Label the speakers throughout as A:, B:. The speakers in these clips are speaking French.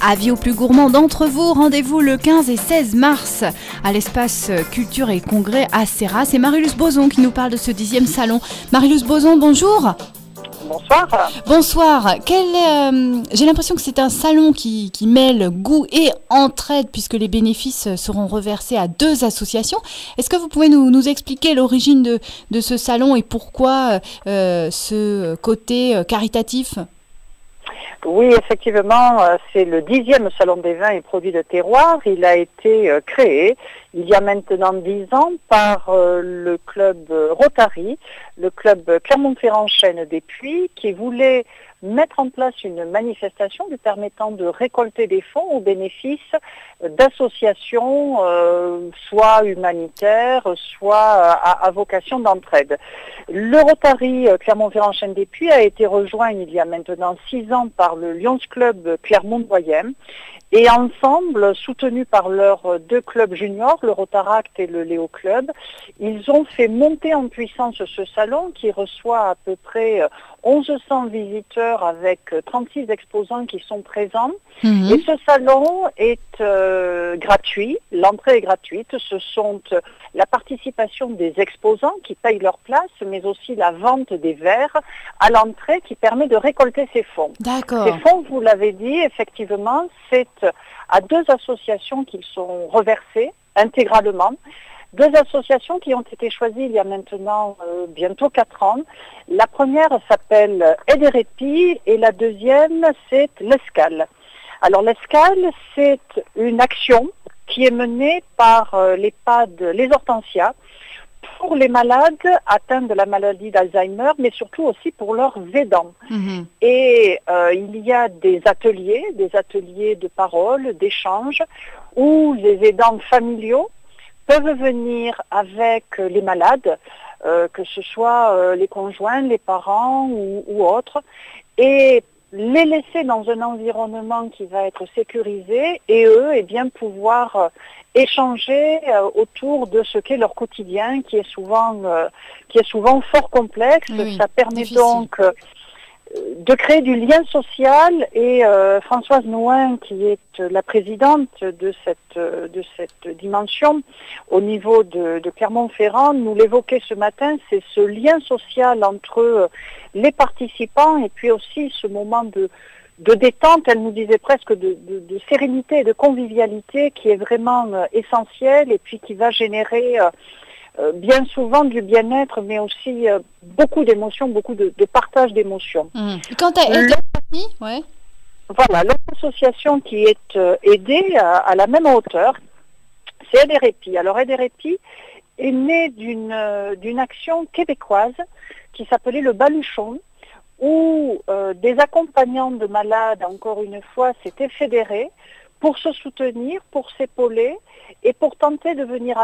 A: Avis aux plus gourmands d'entre vous, rendez-vous le 15 et 16 mars à l'espace Culture et Congrès à Serras. C'est Marie-Luce Bozon qui nous parle de ce 10e salon. Marie-Luce Bozon, bonjour.
B: Bonsoir.
A: Bonsoir. J'ai l'impression que c'est un salon qui mêle goût et entraide puisque les bénéfices seront reversés à 2 associations. Est-ce que vous pouvez nous expliquer l'origine de ce salon et pourquoi ce côté caritatif ?
B: Oui, effectivement, c'est le 10e Salon des vins et produits de terroir. Il a été créé il y a maintenant 10 ans par le club Rotary, le club Clermont-Ferrand-Chêne des Puits, qui voulait mettre en place une manifestation lui permettant de récolter des fonds au bénéfice d'associations, soit humanitaires, soit à vocation d'entraide. Le Rotary Clermont-Ferrand-Chêne des Puits a été rejoint il y a maintenant 6 ans par le Lions Club Clermont-Doyen. Et ensemble, soutenus par leurs 2 clubs juniors, le Rotaract et le Léo Club, ils ont fait monter en puissance ce salon qui reçoit à peu près 1100 visiteurs avec 36 exposants qui sont présents. Et ce salon est gratuit, l'entrée est gratuite. Ce sont la participation des exposants qui payent leur place, mais aussi la vente des verres à l'entrée qui permet de récolter ces fonds.
A: D'accord.
B: Ces fonds, vous l'avez dit, effectivement, c'est à 2 associations qu'ils sont reversés intégralement. 2 associations qui ont été choisies il y a maintenant bientôt 4 ans. La première s'appelle Aide et Répit et la deuxième c'est l'Escale. Alors l'Escale, c'est une action qui est menée par l'EHPAD Les Hortensias pour les malades atteints de la maladie d'Alzheimer, mais surtout aussi pour leurs aidants. Et il y a des ateliers de parole, d'échange, où les aidants familiaux peuvent venir avec les malades, que ce soit les conjoints, les parents ou autres, et les laisser dans un environnement qui va être sécurisé et eux, pouvoir échanger autour de ce qu'est leur quotidien, qui est souvent fort complexe.
A: Oui,
B: ça permet
A: difficile.
B: donc de créer du lien social et Françoise Nouin, qui est la présidente de cette dimension au niveau de Clermont-Ferrand, nous l'évoquait ce matin, c'est ce lien social entre les participants et puis aussi ce moment de détente, elle nous disait presque de sérénité et de convivialité qui est vraiment essentiel et puis qui va générer bien souvent du bien-être, mais aussi beaucoup d'émotions, beaucoup de partage d'émotions.
A: Quant à Aide et Répit, ouais.
B: Voilà, l'autre association qui est aidée à la même hauteur, c'est Aide et Répit. Alors Aide et Répit est née d'une action québécoise qui s'appelait le Baluchon, où des accompagnants de malades, encore une fois, s'étaient fédérés pour se soutenir, pour s'épauler et pour tenter de venir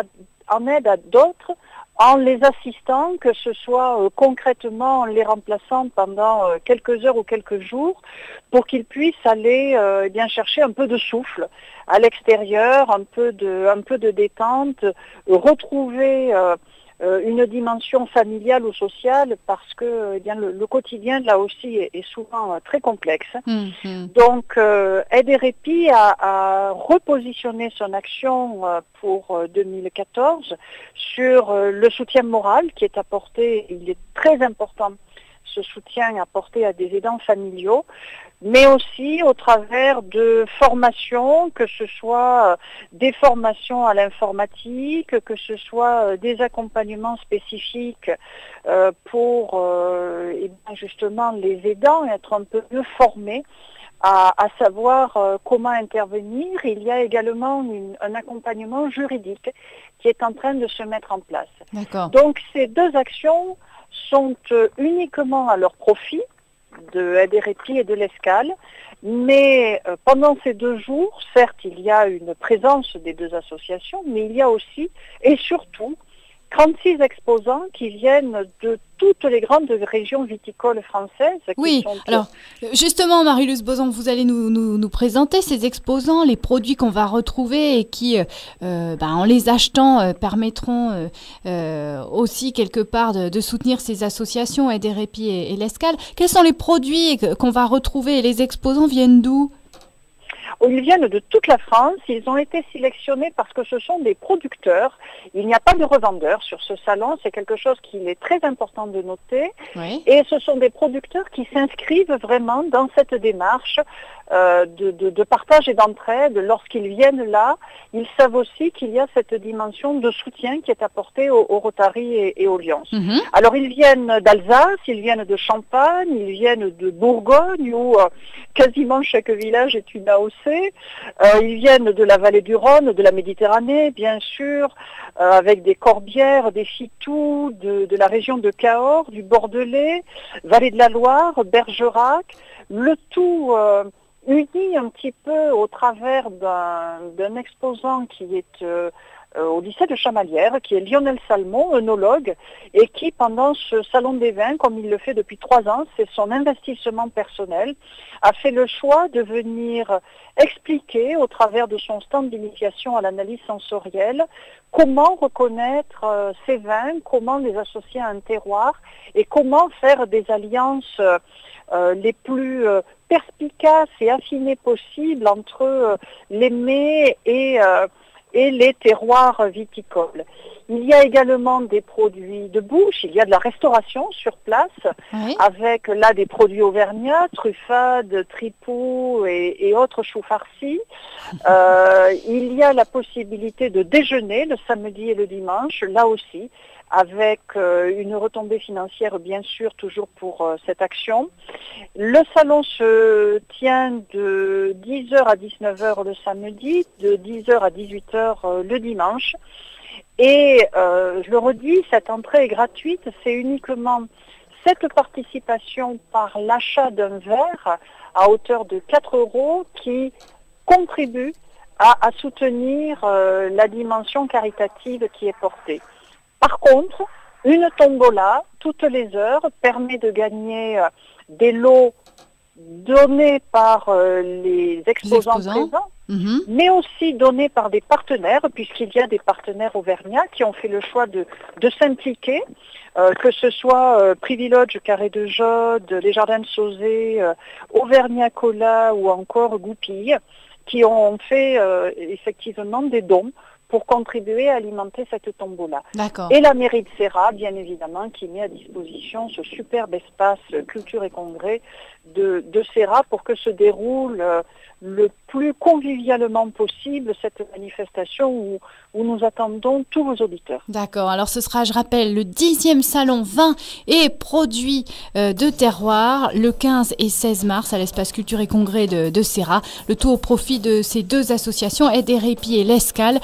B: en aide à d'autres en les assistant, que ce soit concrètement en les remplaçant pendant quelques heures ou quelques jours, pour qu'ils puissent aller chercher un peu de souffle à l'extérieur, un peu de détente, retrouver une dimension familiale ou sociale, parce que le quotidien là aussi est souvent très complexe. Donc Aide et Répit a repositionné son action pour 2014 sur le soutien moral qui est apporté. Il est très important, ce soutien apporté à des aidants familiaux, mais aussi au travers de formations, que ce soit des formations à l'informatique, que ce soit des accompagnements spécifiques pour justement les aidants, être un peu mieux formés à savoir comment intervenir. Il y a également un accompagnement juridique qui est en train de se mettre en place.
A: D'accord.
B: Donc ces 2 actions sont uniquement à leur profit, de Aide et Répit et de l'Escale, mais pendant ces 2 jours, certes, il y a une présence des 2 associations, mais il y a aussi et surtout 36 exposants qui viennent de toutes les grandes régions viticoles françaises.
A: Oui, alors justement Marie-Luce Bozon, vous allez nous présenter ces exposants, les produits qu'on va retrouver et qui, en les achetant, permettront aussi quelque part de soutenir ces associations, Aide et Répit et l'Escale. Quels sont les produits qu'on va retrouver et les exposants viennent d'où ?
B: Ils viennent de toute la France, ils ont été sélectionnés parce que ce sont des producteurs. Il n'y a pas de revendeurs sur ce salon, c'est quelque chose qu'il est très important de noter.
A: Oui.
B: Et ce sont des producteurs qui s'inscrivent vraiment dans cette démarche de partage et d'entraide. Lorsqu'ils viennent là, ils savent aussi qu'il y a cette dimension de soutien qui est apportée au Rotary et au Lions. Alors ils viennent d'Alsace, ils viennent de Champagne, ils viennent de Bourgogne où quasiment chaque village est une AOC. Ils viennent de la vallée du Rhône, de la Méditerranée bien sûr, avec des Corbières, des Fitous, de la région de Cahors, du Bordelais, vallée de la Loire, Bergerac, le tout uni un petit peu au travers d'un exposant qui est au lycée de Chamalières, qui est Lionel Salmon, œnologue, et qui, pendant ce salon des vins, comme il le fait depuis 3 ans, c'est son investissement personnel, a fait le choix de venir expliquer, au travers de son stand d'initiation à l'analyse sensorielle, comment reconnaître ces vins, comment les associer à un terroir, et comment faire des alliances les plus perspicaces et affinées possibles entre les mets et les terroirs viticoles. Il y a également des produits de bouche, il y a de la restauration sur place, oui, avec là des produits auvergnats, truffades, tripoux et autres choux farcis. Il y a la possibilité de déjeuner le samedi et le dimanche, là aussi, avec une retombée financière bien sûr toujours pour cette action. Le salon se tient de 10h à 19h le samedi, de 10h à 18h le dimanche. Et je le redis, cette entrée est gratuite, c'est uniquement cette participation par l'achat d'un verre à hauteur de 4 € qui contribue à soutenir la dimension caritative qui est portée. Par contre, une tombola, toutes les heures, permet de gagner des lots donnés par les exposants présents, mais aussi donnés par des partenaires, puisqu'il y a des partenaires auvergnats qui ont fait le choix de s'impliquer, que ce soit Privilodge, Carré de Jode, les Jardins de Sauzet, Auvergnat Cola ou encore Goupille, qui ont fait effectivement des dons pour contribuer à alimenter cette tombola. Et la mairie de Serra, bien évidemment, qui met à disposition ce superbe espace culture et congrès de Serra pour que se déroule le plus convivialement possible cette manifestation où nous attendons tous vos auditeurs.
A: D'accord, alors ce sera, je rappelle, le 10e salon vin et produits de terroir, le 15 et 16 mars à l'espace culture et congrès de Serra, le tout au profit de ces 2 associations, Aide et Répit et l'Escale,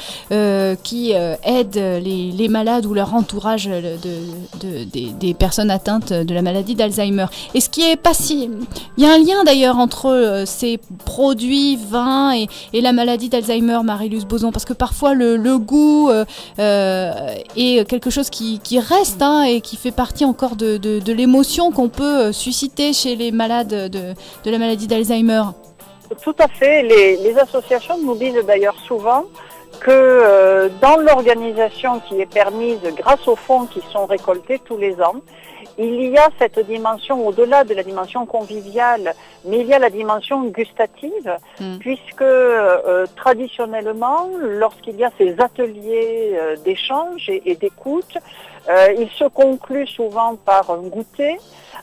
A: qui aident les malades ou leur entourage des personnes atteintes de la maladie d'Alzheimer. Et ce qui est pas si... Il y a un lien d'ailleurs entre ces produits vins et la maladie d'Alzheimer, Marie-Luce Boson, parce que parfois le goût est quelque chose qui reste et qui fait partie encore de l'émotion qu'on peut susciter chez les malades de la maladie d'Alzheimer.
B: Tout à fait. Les associations nous disent d'ailleurs souvent que dans l'organisation qui est permise grâce aux fonds qui sont récoltés tous les ans, il y a cette dimension au-delà de la dimension conviviale, mais il y a la dimension gustative, puisque traditionnellement, lorsqu'il y a ces ateliers d'échange et d'écoute, ils se concluent souvent par un goûter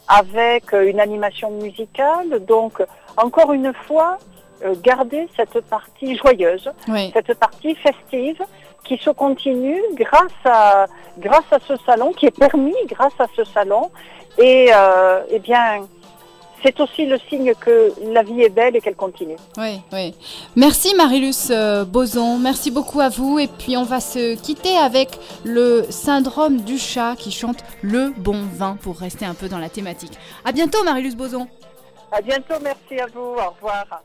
B: avec une animation musicale. Donc, encore une fois, garder cette partie joyeuse, cette partie festive qui se continue grâce à ce salon, qui est permis grâce à ce salon. Et eh bien, c'est aussi le signe que la vie est belle et qu'elle continue.
A: Oui, oui. Merci Marie-Luce Boson, merci beaucoup à vous. Et puis on va se quitter avec le Syndrome du chat qui chante Le bon vin pour rester un peu dans la thématique. À bientôt Marie-Luce Boson.
B: À bientôt, merci à vous, au revoir.